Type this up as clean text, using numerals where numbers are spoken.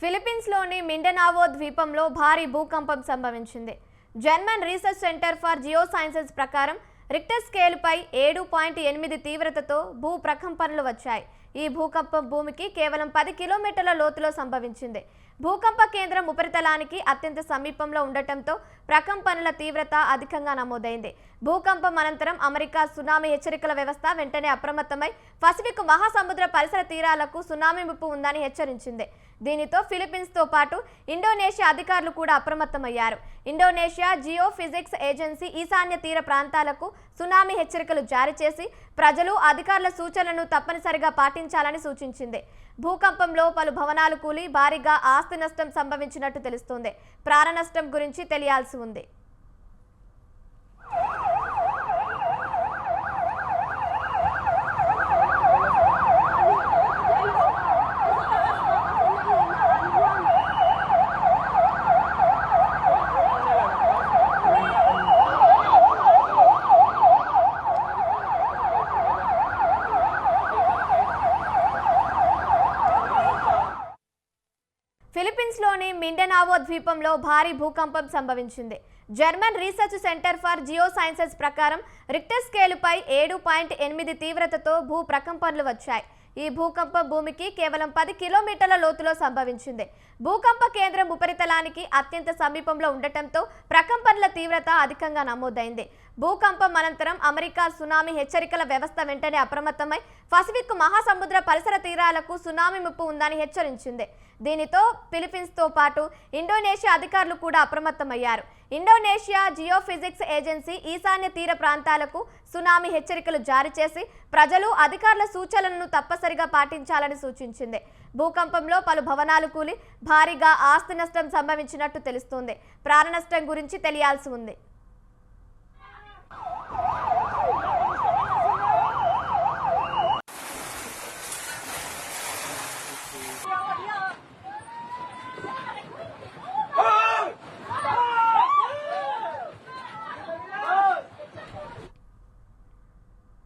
ఫిలిప్పీన్స్లోని Mindanao ద్వీపంలో భారీ భూకంపం సంభవించింది. German research centre for geosciences ప్రకారం రిక్టర్ స్కేలుపై 7.8 తీవ్రతతో భూ ప్రకంపనలు వచ్చాయి. ఈ భూకంపం భూమికి కేవలం 10 కిలోమీటర్ల లోతులో సంభవించింది. భూకంప కేంద్రం ఉపరితలానికి అత్యంత సమీపంలో ఉండటంతో ప్రకంపనల తీవ్రత అధికంగా నమోదైంది. భూకంపం అనంతరం అమెరికా సునామీ హెచ్చరికల వ్యవస్థ వెంటనే అప్రమత్తమై పసిఫిక్ మహాసముద్ర పరిసర తీరాలకు సునామీ ముప్పు ఉందని హెచ్చరించింది. దీనితో ఫిలిప్పీన్స్తో పాటు ఇండోనేషియా అధికారులు కూడా అప్రమత్తమయ్యారు. ఇండోనేషియా జియో ఫిజిక్స్ ఏజెన్సీ ఈశాన్య తీర ప్రాంతాలకు సునామీ హెచ్చరికలు జారీ చేసి ప్రజలు అధికారుల సూచనలను తప్పనిసరిగా పాటించాలని సూచించింది. భూకంపంలో పలు భవనాలు కూలి భారీగా ఆస్తి నష్టం సంభవించినట్టు తెలుస్తోంది. ప్రాణ నష్టం గురించి తెలియాల్సి ఉంది. ఫిలిప్పీన్స్లోని మిండనావో ద్వీపంలో భారీ భూకంపం సంభవించింది. German research centre for geosciences ప్రకారం రిక్టర్ స్కేలుపై 7.8 తీవ్రతతో భూ ప్రకంపనలు వచ్చాయి. ఈ భూకంపం భూమికి కేవలం 10 కిలోమీటర్ల లోతులో సంభవించింది. భూకంప కేంద్రం ఉపరితలానికి అత్యంత సమీపంలో ఉండటంతో ప్రకంపనల తీవ్రత అధికంగా నమోదైంది. భూకంపం అనంతరం అమెరికా సునామీ హెచ్చరికల వ్యవస్థ వెంటనే అప్రమత్తమై పసిఫిక్ మహాసముద్ర పరిసర తీరాలకు సునామీ ముప్పు ఉందని హెచ్చరించింది. దీనితో ఫిలిప్పీన్స్తో పాటు ఇండోనేషియా అధికారులు కూడా అప్రమత్తమయ్యారు. ఇండోనేషియా జియో ఫిజిక్స్ ఏజెన్సీ ఈశాన్య తీర ప్రాంతాలకు సునామీ హెచ్చరికలు జారీ చేసి ప్రజలు అధికారుల సూచనలను తప్పనిసరిగా పాటించాలని సూచించింది. భూకంపంలో పలు భవనాలు కూలి భారీగా ఆస్తి నష్టం సంభవించినట్టు తెలుస్తోంది. ప్రాణ నష్టం గురించి తెలియాల్సి ఉంది.